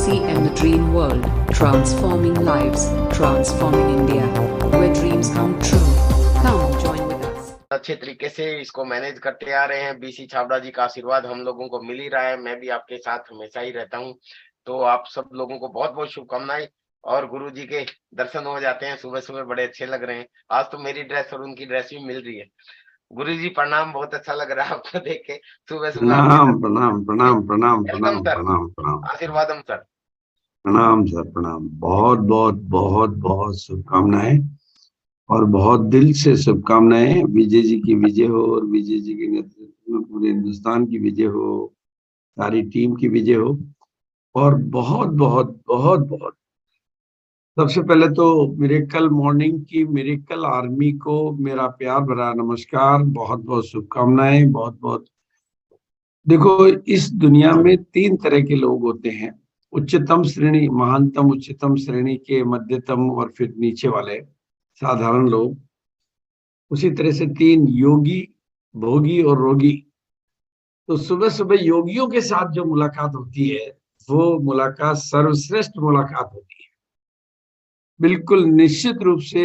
BCM The Dream World, transforming lives, transforming India, where dreams come true. Come join with us. अच्छे तरीके से इसको manage करते आ रहे हैं। बीसी छाबड़ा जी का आशीर्वाद हम लोगों को मिल ही रहा है। मैं भी आपके साथ हमेशा ही रहता हूँ। तो आप सब लोगों को बहुत बहुत शुभकामनाएं। और गुरु जी के दर्शन हो जाते हैं सुबह सुबह, बड़े अच्छे लग रहे हैं। आज तो मेरी ड्रेस और उनकी ड्रेस भी मिल रही है। गुरु जी प्रणाम, बहुत अच्छा लग रहा है आपको देख के सुबह सुबह। प्रणाम प्रणाम प्रणाम प्रणाम वेलकम प्रणाम सर, प्रणाम प्रणाम आशीर्वादम सर। प्रणाम सर, प्रणाम। बहुत बहुत बहुत बहुत शुभकामनाएं और बहुत दिल से शुभकामनाएं। विजय जी की विजय हो और विजय जी के नेतृत्व में पूरे हिंदुस्तान की विजय हो, सारी टीम की विजय हो। और बहुत बहुत बहुत बहुत सबसे पहले तो मिरेकल मॉर्निंग की मिरेकल आर्मी को मेरा प्यार भरा नमस्कार, बहुत बहुत शुभकामनाएं। बहुत बहुत देखो, इस दुनिया में 3 तरह के लोग होते हैं। उच्चतम श्रेणी, महानतम उच्चतम श्रेणी के, मध्यतम और फिर नीचे वाले साधारण लोग। उसी तरह से 3, योगी, भोगी और रोगी। तो सुबह सुबह योगियों के साथ जो मुलाकात होती है वो मुलाकात सर्वश्रेष्ठ मुलाकात होती है। बिल्कुल निश्चित रूप से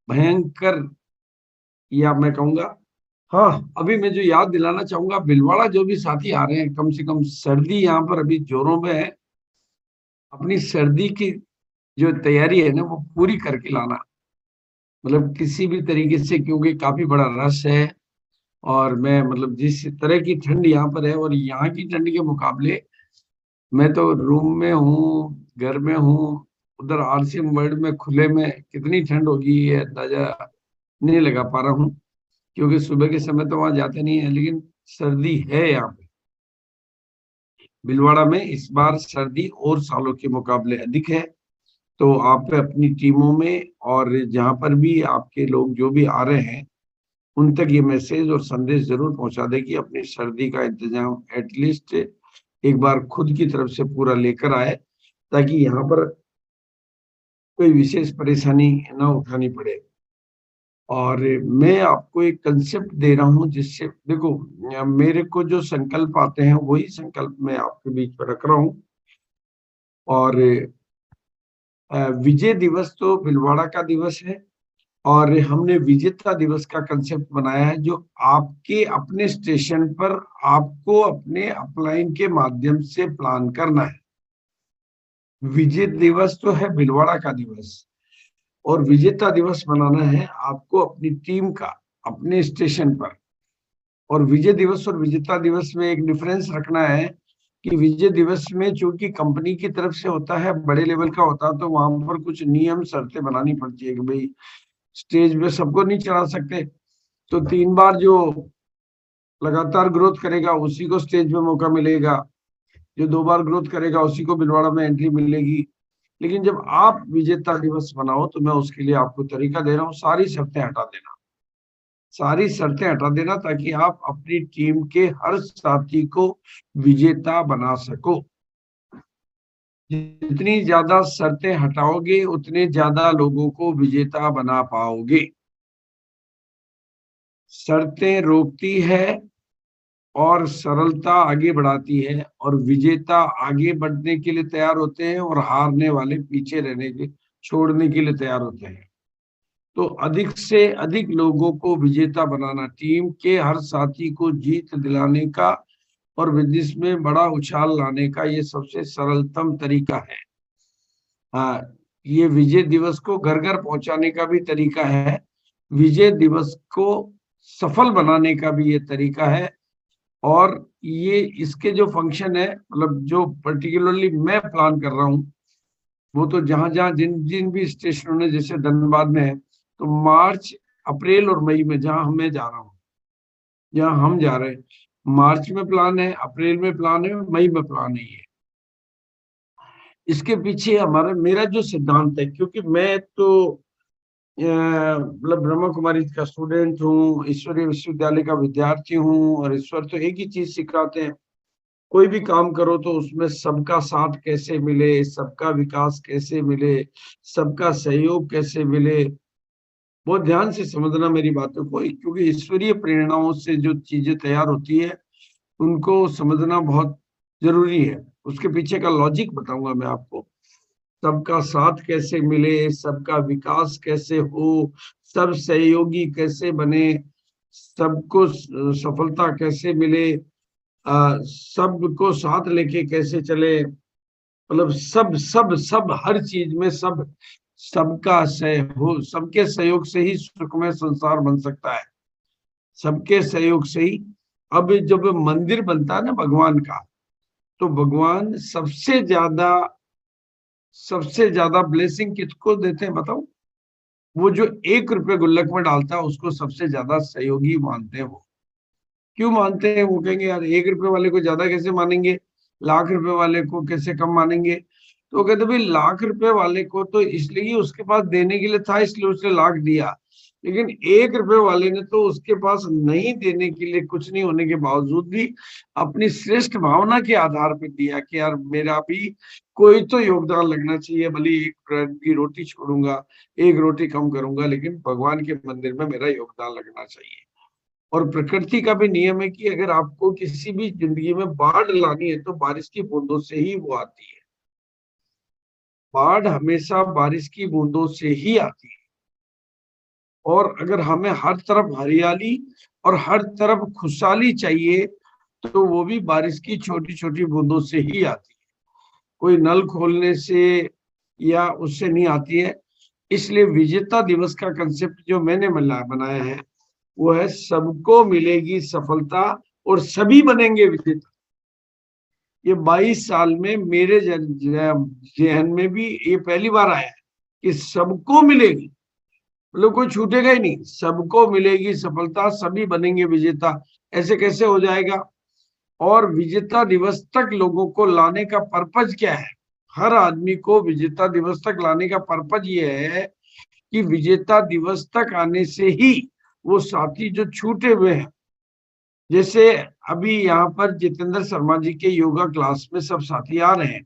भयंकर, या मैं कहूंगा, हाँ, अभी मैं जो याद दिलाना चाहूंगा, भिलवाड़ा जो भी साथी आ रहे हैं, कम से कम सर्दी यहाँ पर अभी जोरों में है। अपनी सर्दी की जो तैयारी है ना वो पूरी करके लाना, मतलब किसी भी तरीके से, क्योंकि काफी बड़ा रश है। और मैं मतलब जिस तरह की ठंड यहाँ पर है, और यहाँ की ठंड के मुकाबले मैं तो रूम में हूँ, घर में हूँ, उधर आरसीएम वर्ल्ड में खुले में कितनी ठंड होगी ये अंदाजा नहीं लगा पा रहा हूँ, क्योंकि सुबह के समय तो वहां जाते नहीं है। लेकिन सर्दी है यहाँ पे भिलवाड़ा में। इस बार सर्दी और सालों के मुकाबले अधिक है। तो आप अपनी टीमों में और जहां पर भी आपके लोग जो भी आ रहे हैं उन तक ये मैसेज और संदेश जरूर पहुंचा दे कि अपनी सर्दी का इंतजाम एटलीस्ट एक बार खुद की तरफ से पूरा लेकर आए, ताकि यहाँ पर कोई विशेष परेशानी ना उठानी पड़े। और मैं आपको एक कंसेप्ट दे रहा हूं जिससे, देखो, मेरे को जो संकल्प आते हैं वही संकल्प मैं आपके बीच में रख रहा हूं। और विजय दिवस तो भिलवाड़ा का दिवस है, और हमने विजेता दिवस का कंसेप्ट बनाया है, जो आपके अपने स्टेशन पर आपको अपने अपलाइन के माध्यम से प्लान करना है। विजय दिवस तो है भिलवाड़ा का दिवस, और विजेता दिवस मनाना है आपको अपनी टीम का अपने स्टेशन पर। और विजय दिवस और विजेता दिवस में एक डिफरेंस रखना है कि विजय दिवस में चूंकि कंपनी की तरफ से होता है, बड़े लेवल का होता है, तो वहां पर कुछ नियम शर्तें बनानी पड़ती है कि भाई स्टेज पे सबको नहीं चढ़ा सकते। तो 3 बार जो लगातार ग्रोथ करेगा उसी को स्टेज पे मौका मिलेगा, जो 2 बार ग्रोथ करेगा उसी को भिलवाड़ा में एंट्री मिलेगी। लेकिन जब आप विजेता दिवस बनाओ तो मैं उसके लिए आपको तरीका दे रहा हूँ, सारी शर्तें हटा देना, सारी शर्तें हटा देना, ताकि आप अपनी टीम के हर साथी को विजेता बना सको। जितनी ज्यादा शर्तें हटाओगे उतने ज्यादा लोगों को विजेता बना पाओगे। शर्तें रोकती है और सरलता आगे बढ़ाती है, और विजेता आगे बढ़ने के लिए तैयार होते हैं और हारने वाले पीछे रहने के, छोड़ने के लिए तैयार होते हैं। तो अधिक से अधिक लोगों को विजेता बनाना, टीम के हर साथी को जीत दिलाने का और बिजनेस में बड़ा उछाल लाने का ये सबसे सरलतम तरीका है। हाँ, ये विजय दिवस को घर घर पहुंचाने का भी तरीका है, विजय दिवस को सफल बनाने का भी ये तरीका है। और ये इसके जो फंक्शन है, मतलब जो पर्टिकुलरली मैं प्लान कर रहा हूँ, वो तो जहां जहां जिन जिन भी स्टेशनों ने, जैसे धनबाद में है, तो मार्च, अप्रैल और मई में जहां मैं जा रहा हूँ, जहां हम जा रहे हैं, मार्च में प्लान है, अप्रैल में प्लान है, मई में प्लान है। ये इसके पीछे हमारा, मेरा जो सिद्धांत है, क्योंकि मैं तो मतलब ब्रह्मा कुमारी का स्टूडेंट हूँ, ईश्वरीय विश्वविद्यालय का विद्यार्थी हूँ, और ईश्वर तो एक ही चीज सिखाते हैं, कोई भी काम करो तो उसमें सबका साथ कैसे मिले, सबका विकास कैसे मिले, सबका सहयोग कैसे मिले। बहुत ध्यान से समझना मेरी बातों को, क्योंकि ईश्वरीय प्रेरणाओं से जो चीजें तैयार होती है उनको समझना बहुत जरूरी है। उसके पीछे का लॉजिक बताऊंगा मैं आपको। सबका साथ कैसे मिले, सबका विकास कैसे हो, सब सहयोगी कैसे बने, सबको सफलता कैसे मिले, सबको साथ लेके कैसे चले, मतलब सब सब सब हर चीज में सब, सबका सहयोग, सबके सहयोग से ही सुखमय संसार बन सकता है, सबके सहयोग से ही। अब जब मंदिर बनता है ना भगवान का, तो भगवान सबसे ज्यादा ब्लेसिंग किसको देते हैं बताओ? वो जो 1 रुपये गुल्लक में डालता है उसको सबसे ज्यादा सहयोगी मानते हैं वो। क्यों मानते हैं? वो कहेंगे यार 1 रुपये वाले को ज्यादा कैसे मानेंगे, लाख रुपए वाले को कैसे कम मानेंगे? तो कहते भाई लाख रुपए वाले को तो इसलिए उसके पास देने के लिए था, इसलिए उसने लाख दिया, लेकिन 1 रुपये वाले ने तो उसके पास नहीं देने के लिए, कुछ नहीं होने के बावजूद भी अपनी श्रेष्ठ भावना के आधार पर दिया कि यार मेरा भी कोई तो योगदान लगना चाहिए, भले एक ब्रेड की रोटी छोड़ूंगा, एक रोटी कम करूंगा, लेकिन भगवान के मंदिर में मेरा योगदान लगना चाहिए। और प्रकृति का भी नियम है कि अगर आपको किसी भी जिंदगी में बाढ़ लानी है तो बारिश की बूंदों से ही वो आती है। बाढ़ हमेशा बारिश की बूंदों से ही आती है। और अगर हमें हर तरफ हरियाली और हर तरफ खुशहाली चाहिए तो वो भी बारिश की छोटी छोटी बूंदों से ही आती है, कोई नल खोलने से या उससे नहीं आती है। इसलिए विजेता दिवस का कंसेप्ट जो मैंने बनाया है वो है सबको मिलेगी सफलता और सभी बनेंगे विजेता। ये 22 साल में मेरे जहन में भी ये पहली बार आया है कि सबको मिलेगी, मतलब कोई छूटेगा ही नहीं, सबको मिलेगी सफलता, सभी बनेंगे विजेता। ऐसे कैसे हो जाएगा? और विजेता दिवस तक लोगों को लाने का पर्पज क्या है? हर आदमी को विजेता दिवस तक लाने का पर्पज ये है कि विजेता दिवस तक आने से ही वो साथी जो छूटे हुए हैं, जैसे अभी यहाँ पर जितेंद्र शर्मा जी के योगा क्लास में सब साथी आ रहे हैं,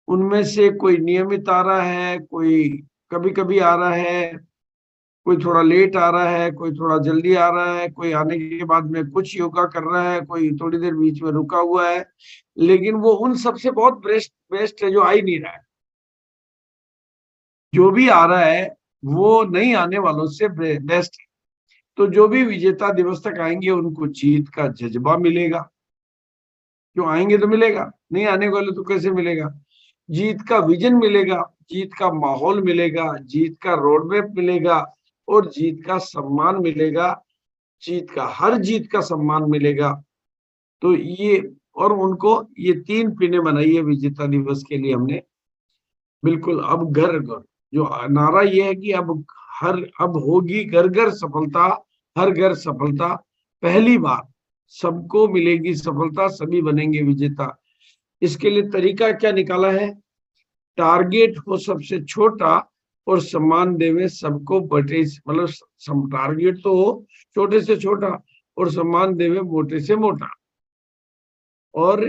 उनमें से कोई नियमित आ रहा है, कोई कभी कभी आ रहा है, कोई थोड़ा लेट आ रहा है, कोई थोड़ा जल्दी आ रहा है, कोई आने के बाद में कुछ योगा कर रहा है, कोई थोड़ी देर बीच में रुका हुआ है, लेकिन वो उन सबसे बहुत बेस्ट है जो आ ही नहीं रहा है। जो भी आ रहा है वो नहीं आने वालों से बेस्ट है। तो जो भी विजेता दिवस तक आएंगे उनको जीत का जज्बा मिलेगा, क्यों आएंगे तो मिलेगा, नहीं आने वाले तो कैसे मिलेगा? जीत का विजन मिलेगा, जीत का माहौल मिलेगा, जीत का रोड मैप मिलेगा और जीत का सम्मान मिलेगा, जीत का हर जीत का सम्मान मिलेगा। तो ये, और उनको ये 3 पिने बनाई है विजेता दिवस के लिए हमने। बिल्कुल, अब घर घर जो नारा ये है कि अब होगी घर घर सफलता, हर घर सफलता, पहली बार सबको मिलेगी सफलता, सभी बनेंगे विजेता। इसके लिए तरीका क्या निकाला है? टारगेट हो सबसे छोटा और सम्मान देवे सबको बटे, मतलब टारगेट तो हो छोटे से छोटा और सम्मान देवे मोटे से मोटा। और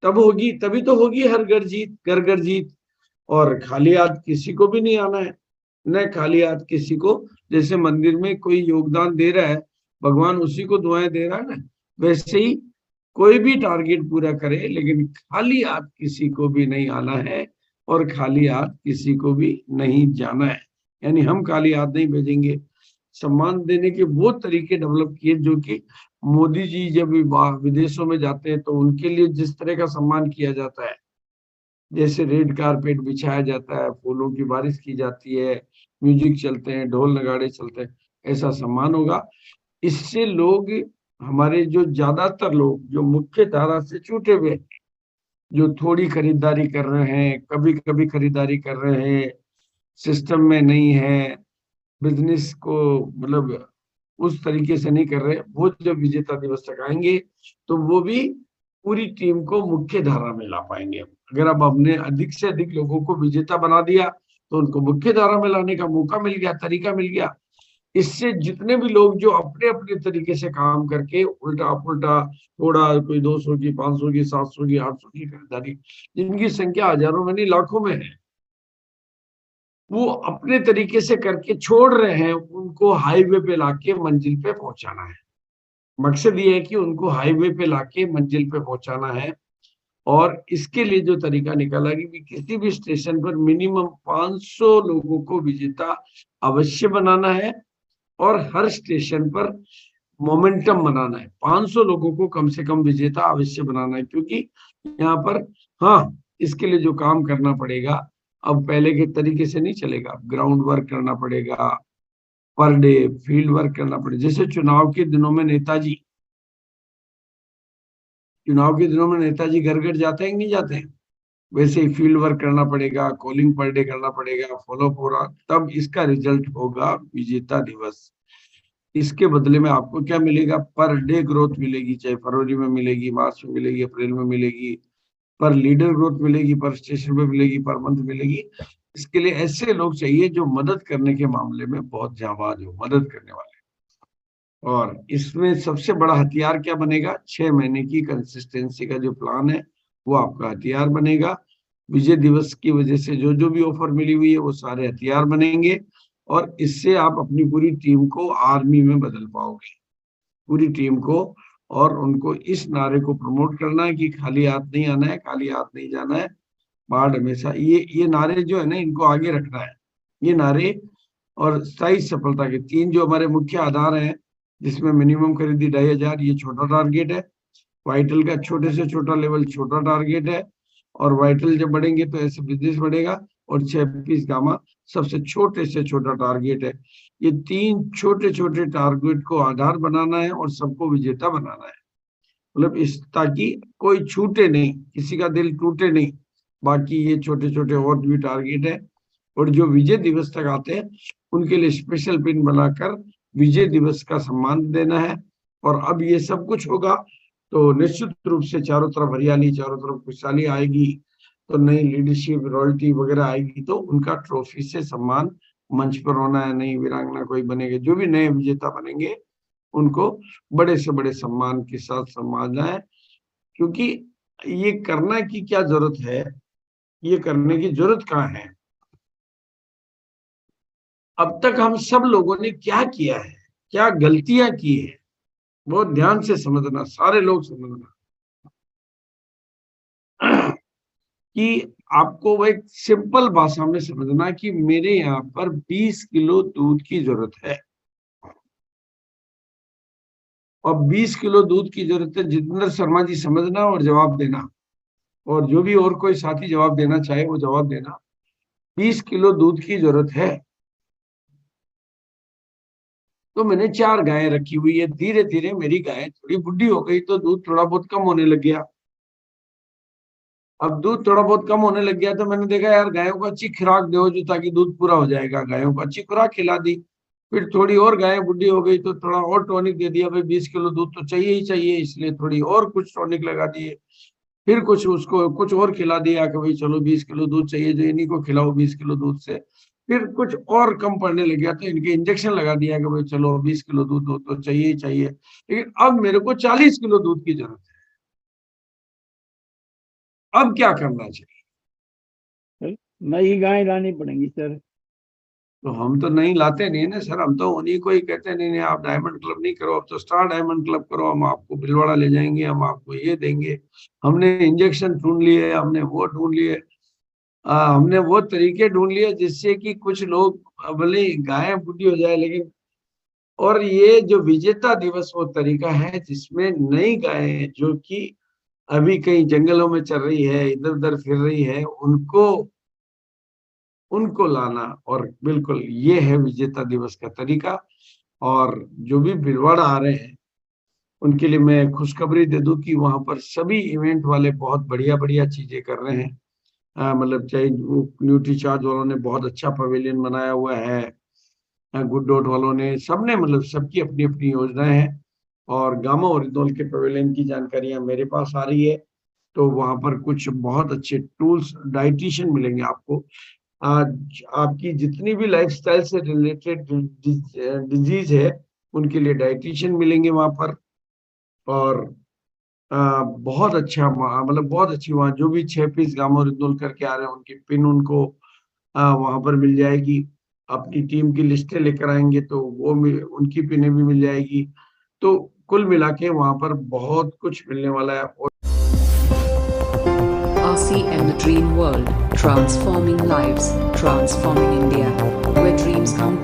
तभी तो होगी हर घर जीत, घर घर जीत। और खाली हाथ किसी को भी नहीं आना है, न खाली हाथ किसी को। जैसे मंदिर में कोई योगदान दे रहा है, भगवान उसी को दुआएं दे रहा है ना, वैसे ही कोई भी टारगेट पूरा करे, लेकिन खाली हाथ किसी को भी नहीं आना है और खाली हाथ किसी को भी नहीं जाना है। यानी हम खाली हाथ नहीं भेजेंगे। सम्मान देने के वो तरीके डेवलप किए जो कि मोदी जी जब विदेशों में जाते हैं तो उनके लिए जिस तरह का सम्मान किया जाता है, जैसे रेड कारपेट बिछाया जाता है, फूलों की बारिश की जाती है, म्यूजिक चलते हैं, ढोल नगाड़े चलते हैं, ऐसा सम्मान होगा। इससे लोग, हमारे जो ज्यादातर लोग जो मुख्य धारा से छूटे हुए, जो थोड़ी खरीदारी कर रहे हैं, कभी कभी खरीदारी कर रहे हैं, सिस्टम में नहीं है, बिजनेस को मतलब उस तरीके से नहीं कर रहे, वो जब विजेता दिवस तक आएंगे तो वो भी पूरी टीम को मुख्य धारा में ला पाएंगे। अगर अब हमने अधिक से अधिक लोगों को विजेता बना दिया तो उनको मुख्य धारा में लाने का मौका मिल गया, तरीका मिल गया। इससे जितने भी लोग जो अपने अपने तरीके से काम करके उल्टा पुल्टा, थोड़ा कोई 200 की, 500 की, 700 की, 800 की खरीदारी, जिनकी संख्या हजारों में नहीं लाखों में है, वो अपने तरीके से करके छोड़ रहे हैं, उनको हाईवे पे लाके मंजिल पे पहुंचाना है। मकसद ये है कि उनको हाईवे पे लाके मंजिल पे पहुंचाना है। और इसके लिए जो तरीका निकाला कि किसी भी स्टेशन पर मिनिमम 500 लोगों को विजेता अवश्य बनाना है और हर स्टेशन पर मोमेंटम बनाना है। 500 लोगों को कम से कम विजेता अवश्य बनाना है, क्योंकि यहाँ पर हाँ इसके लिए जो काम करना पड़ेगा, अब पहले के तरीके से नहीं चलेगा। ग्राउंड वर्क करना पड़ेगा, पर डे फील्ड वर्क करना पड़ेगा। जैसे चुनाव के दिनों में नेताजी घर घर जाते हैं कि नहीं जाते हैं, वैसे ही फील्ड वर्क करना पड़ेगा, कॉलिंग पर डे करना पड़ेगा, फॉलोअप हो रहा, तब इसका रिजल्ट होगा विजेता दिवस। इसके बदले में आपको क्या मिलेगा? पर डे ग्रोथ मिलेगी, चाहे फरवरी में मिलेगी, मार्च में मिलेगी, अप्रैल में मिलेगी, पर लीडर ग्रोथ मिलेगी, पर स्टेशन में मिलेगी, पर मंथ मिलेगी। इसके लिए ऐसे लोग चाहिए जो मदद करने के मामले में बहुत जाबाज हो, मदद करने वाले। और इसमें सबसे बड़ा हथियार क्या बनेगा? 6 महीने की कंसिस्टेंसी का जो प्लान है वो आपका हथियार बनेगा। विजय दिवस की वजह से जो जो भी ऑफर मिली हुई है वो सारे हथियार बनेंगे, और इससे आप अपनी पूरी टीम को आर्मी में बदल पाओगे, पूरी टीम को। और उनको इस नारे को प्रमोट करना है कि खाली हाथ नहीं आना है, खाली हाथ नहीं जाना है, बाढ़ हमेशा। ये नारे जो है ना, इनको आगे रखना है, ये नारे। और स्थायी सफलता के 3 जो हमारे मुख्य आधार हैं, जिसमें मिनिमम खरीदी 2500, ये छोटा टारगेट है। वाइटल का छोटे से छोटा लेवल छोटा टारगेट है, और वाइटल जब बढ़ेंगे तो ऐसे बिजनेस बढ़ेगा। और 6 पीस गामा सबसे छोटे से छोटा टारगेट है। ये 3 छोटे छोटे टारगेट को आधार बनाना है और सबको विजेता बनाना है, मतलब इस, ताकि कोई छूटे नहीं, किसी का दिल टूटे नहीं। बाकी ये छोटे छोटे और भी टारगेट है, और जो विजय दिवस तक आते हैं उनके लिए स्पेशल पिन बनाकर विजय दिवस का सम्मान देना है। और अब ये सब कुछ होगा तो निश्चित रूप से चारों तरफ हरियाली, चारों तरफ खुशहाली आएगी, तो नई लीडरशिप, रॉयल्टी वगैरह आएगी, तो उनका ट्रॉफी से सम्मान मंच पर होना है। नई वीरांगना कोई बनेंगे, जो भी नए विजेता बनेंगे उनको बड़े से बड़े सम्मान के साथ सम्मानना है। क्योंकि ये करना की क्या जरूरत है, ये करने की जरूरत कहाँ है? अब तक हम सब लोगों ने क्या किया है, क्या गलतियां की है, बहुत ध्यान से समझना, सारे लोग समझना कि आपको वो एक सिंपल भाषा में समझना कि मेरे यहाँ पर 20 किलो दूध की जरूरत है, और 20 किलो दूध की जरूरत है। जितेंद्र शर्मा जी समझना और जवाब देना, और जो भी और कोई साथी जवाब देना चाहे वो जवाब देना। 20 किलो दूध की जरूरत है, तो मैंने 4 गायें रखी हुई है। धीरे धीरे मेरी गाय थोड़ी बुढ़ी हो गई, तो दूध थोड़ा बहुत कम होने लग गया। अब दूध थोड़ा बहुत कम होने लग गया तो मैंने देखा यार गायों को अच्छी खुराक दो, जो ताकि दूध पूरा हो जाएगा। गायों को अच्छी खुराक खिला दी। फिर थोड़ी और गायें बुढ़ी हो गई तो थोड़ा और टॉनिक दे दिया, भाई 20 किलो दूध तो चाहिए ही चाहिए, इसलिए थोड़ी और कुछ टॉनिक लगा दिए। फिर कुछ उसको कुछ और खिला दिया कि भाई चलो 20 किलो दूध चाहिए, जो इन्हीं को खिलाओ 20 किलो दूध से। फिर कुछ और कम पड़ने लग गया तो इनके इंजेक्शन लगा दिया कि भाई चलो 20 किलो दूध तो चाहिए ही चाहिए। लेकिन अब मेरे को 40 किलो दूध की जरूरत है। अब क्या करना चाहिए? नई गाय लानी पड़ेंगी सर। तो हम तो नहीं लाते नहीं ना सर, हम तो उन्हीं को ही कहते नहीं नहीं आप डायमंड क्लब नहीं करो, अब तो स्टार डायमंड क्लब करो, हम आपको भिलवाड़ा ले जाएंगे, हम आपको ये देंगे। हमने इंजेक्शन ढूंढ लिए, हमने वो ढूंढ लिए, हमने वो तरीके ढूंढ लिए जिससे कि कुछ लोग भले गायें बुढ़ी हो जाए लेकिन। और ये जो विजेता दिवस वो तरीका है जिसमें नई गायें जो कि अभी कहीं जंगलों में चल रही है, इधर उधर फिर रही है, उनको लाना। और बिल्कुल ये है विजेता दिवस का तरीका। और जो भी भिलवाड़ा आ रहे हैं उनके लिए मैं खुशखबरी दे दूं कि वहां पर सभी इवेंट वाले बहुत बढ़िया बढ़िया चीजें कर रहे हैं। मतलब चाहे न्यूट्री चार्ज वालों ने बहुत अच्छा पवेलियन बनाया हुआ है, गुड डॉट वालों ने, सबने, मतलब सबकी अपनी अपनी योजनाएं हैं। और गामा ओरिजिनल के पवेलियन की जानकारियां मेरे पास आ रही है, तो वहां पर कुछ बहुत अच्छे टूल्स, डाइटिशियन मिलेंगे आपको। आज आपकी जितनी भी लाइफस्टाइल से रिलेटेड डिजीज है उनके लिए डाइटिशियन मिलेंगे वहां पर। और बहुत अच्छा, मतलब बहुत अच्छी, वहाँ जो भी 6 पीस गामा ओरिजिनल करके आ रहे हैं उनकी पिन उनको वहां पर मिल जाएगी। अपनी टीम की लिस्टें लेकर आएंगे तो वो उनकी पिनें भी मिल जाएगी। तो कुल मिला के वहां पर बहुत कुछ मिलने वाला है। और RCM The Dream World, transforming lives, transforming India, where dreams come